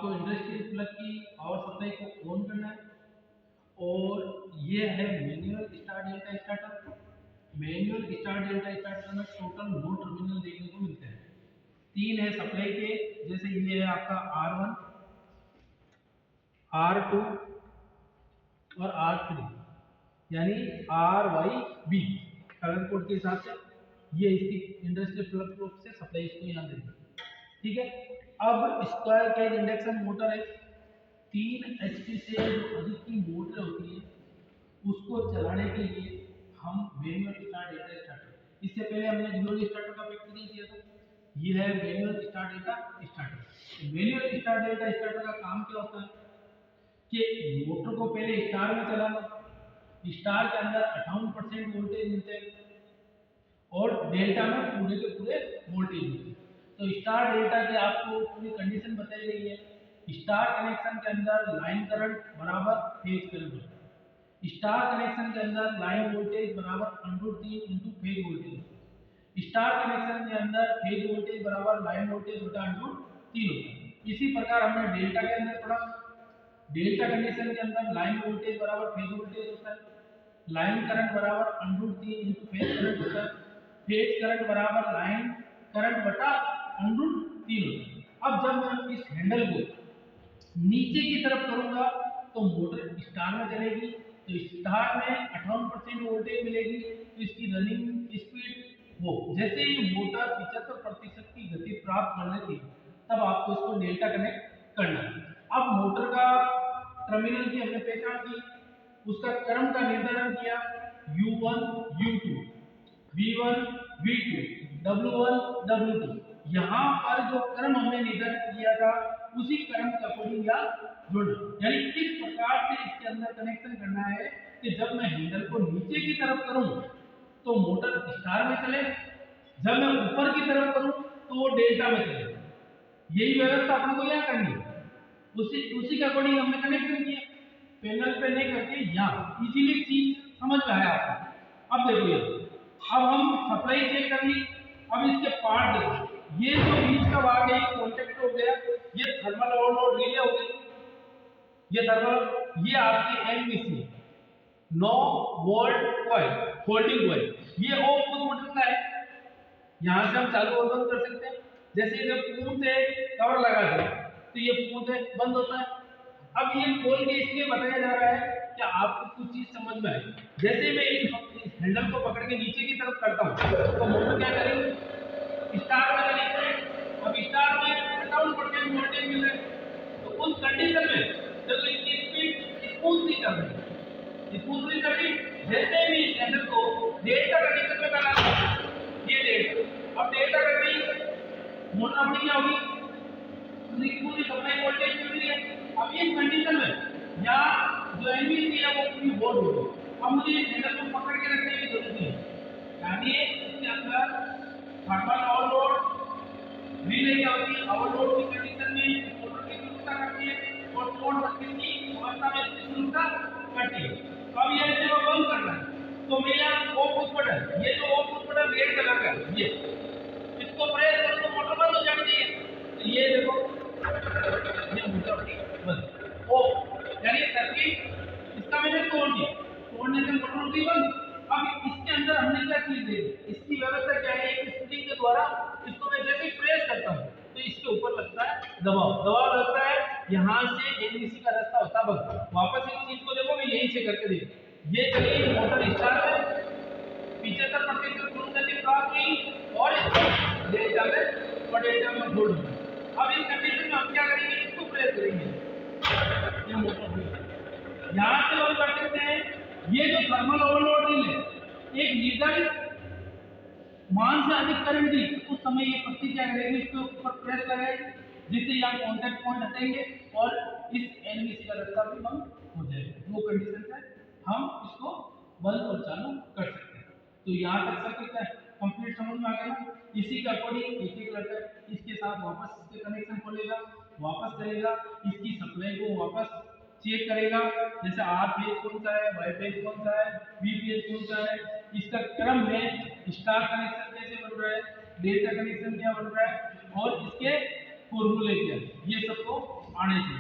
आपको industrial plug की power supply को ऑन करना है। और ये है manual start delta starter. Manual start delta starter में टोटल 9 टर्मिनल देखने को मिलते हैं। 3 है सप्लाई के, जैसे ये है आपका R1, R2 और R3, यानी RYB कलर कोड के हिसाब से ये इसकी इंडस्ट्रियल प्लग को से सप्लाई इसको यहाँ देंगे। ठीक है। अब स्क्वायर केज इंडक्शन मोटर है, 3 HP से जो अधिक की मोटर होती है उसको चलाने के लिए हम मैनुअल स्टार्ट डेल्टा स्टार्टर, इससे पहले हमने मैनुअल स्टार्टर का प्रैक्टिस किया था। ये है manual start delta starter. Manual start delta starter का काम क्या होता है कि मोटर को पहले स्टार में चलाना, स्टार के अंदर 58% वोल्टेज मिलते हैं और डेल्टा में पूरे के पूरे वोल्टेज मिलते हैं। तो स्टार डेल्टा की आपको पूरी कंडीशन बताई गई है। स्टार कनेक्शन के अंदर लाइन करंट बराबर फेज करंट, स्टार कनेक्शन के अंदर लाइन वोल्टेज बराबर √3 into phase voltage, star connection के अंदर फेज वोल्टेज बराबर लाइन वोल्टेज बटा √3 होता है। इसी प्रकार हमने डेल्टा के अंदर पढ़ा, डेल्टा कंडीशन के अंदर लाइन वोल्टेज बराबर फेज वोल्टेज होता है, लाइन करंट बराबर √3 इंटू फेज करंट होता है, फेज करंट बराबर लाइन करंट बटा √3 होता है। अब जब मैं इस हैंडल को नीचे की तरफ करूंगा तो मोटर स्टार में चलेगी, तो स्टार में 58% वोल्टेज मिलेगी, तो इसकी रनिंग स्पीड वो जैसे ही मोटर 75% की गति प्राप्त कर लेती है तब आपको इसको डेल्टा कनेक्ट करना है। अब मोटर का टर्मिनल की हमने पहचान की, उसका क्रम का निर्धारण किया, U1 U2 V1 V2 W1 W2। यहाँ पर जो क्रम हमने निर्धारित किया था उसी क्रम के अकॉर्डिंग या जुड़ना, यानी किस प्रकार से इसके अंदर कनेक्शन करना है कि जब मैं हैंडल को नीचे की तरफ करूं तो मोटर स्टार में चले, जब मैं ऊपर की तरफ करूं तो वो डेल्टा में चले। यही व्यवस्था अपन को यहाँ करनी है, उसी के अकॉर्डिंग हमने कनेक्शन किया, पैनल पे नहीं करके यहाँ इजीली चीज समझ में आया आपको। अब देखो ये, अब हम सप्लाई चेक कर ली, अब इसके पार्ट देखो, ये जो बीच का भाग है ये कॉन्टैक्ट हो गया, ये थर्मल ओवरलोड रिले हो गई, ये थर्मल, ये आपकी NVC 9 volt coil holding coil, ये ऑफ पुश बटन का है, यहां से हम चालू और बंद कर सकते हैं। जैसे जब पूर्ण से कवर लगा दे तो ये पूर्ण से बंद होता है। अब ये खोल के इसलिए बताया जा रहा है कि आपको कुछ चीज समझ में आए। जैसे मैं इस हैंडल को पकड़ के नीचे की तरफ करता हूं तो मोटर क्या करेगी, स्टार में चलेगी। अब स्टार में 58% वोल्टेज मिल रहा है, तो उस कंडीशन में चलो इसकी स्पीड स्मूथली चल रही है, स्मूथली चल रही। जैसे भी इस हैंडल को डेल्टा कंडीशन में करना, ये डेल्टा, अब डेल्टा कर रही मोटर अपनी क्या होगी, पूरी सप्लाई वोल्टेज मिल रही है। अब इस कंडीशन में या जो एनवीसी है वो पूरी बोर्ड होगी। अब मुझे इस हैंडल को पकड़ के रखने की जरूरत नहीं है, यानी इसके अंदर थर्मल ओवरलोड रिले क्या होती है, ओवरलोड की कंडीशन में मोटर की सुरक्षा करती है और शॉर्ट सर्किट की अवस्था में इसकी सुरक्षा करती है। अब ये ऐसे बंद करना है तो मैं यहाँ ऑफ पुश बटन, ये जो of push button red colour का है, ये इसको प्रेस करो तो मोटर बंद हो जानी चाहिए। तो ये देखो ये मोटर बंद, ओ यानी सर्किट इसका मैंने तोड़ दिया, तोड़ने से मोटर होती बंद। अब इसके अंदर हमने क्या चीज दे दी, इसकी व्यवस्था क्या है, एक स्प्रिंग के द्वारा इसको मैं जैसे प्रेस करता हूँ तो इसके ऊपर लगता है दबाव, दबाव लगता है, यहाँ से एनवीसी का रास्ता होता बंद। वापस इस चीज को देखो, मैं यहीं से करके देखो, ये चलिए मोटर स्टार्ट है, 75% पूर्ण गति प्राप्त हुई और डेल्टा में और डेल्टा में होल्ड हुआ। अब इस कंडीशन में हम क्या करेंगे, इसको प्रेस करेंगे, ये मोटर हुई। यहाँ से हम कर सकते हैं, ये जो थर्मल ओवरलोड रिल है, एक निर्धारित मान से अधिक करंट दी उस समय ये पत्ती क्या करेगी, इसके ऊपर प्रेस करेगी, जिससे यहाँ कांटेक्ट पॉइंट हटेंगे और इस एनवीसी का रास्ता भी बंद हो जाएगा। वो कंडीशन से हम इसको बंद और चालू कर सकते हैं। तो यहाँ तक सर्किट है कंप्लीट समझ में आ गया ना। इसी के अकॉर्डिंग एक एक लड़का इसके साथ वापस इसके कनेक्शन खोलेगा, वापस करेगा, इसकी सप्लाई को वापस चेक करेगा, जैसे आर फेज कौन सा है, वाई फेज कौन सा है, बी फेज कौन सा है, इसका क्रम है, स्टार कनेक्शन कैसे बन रहा है, डेल्टा कनेक्शन क्या बन रहा है, और इसके फॉर्मूले क्या, ये सबको आने चाहिए।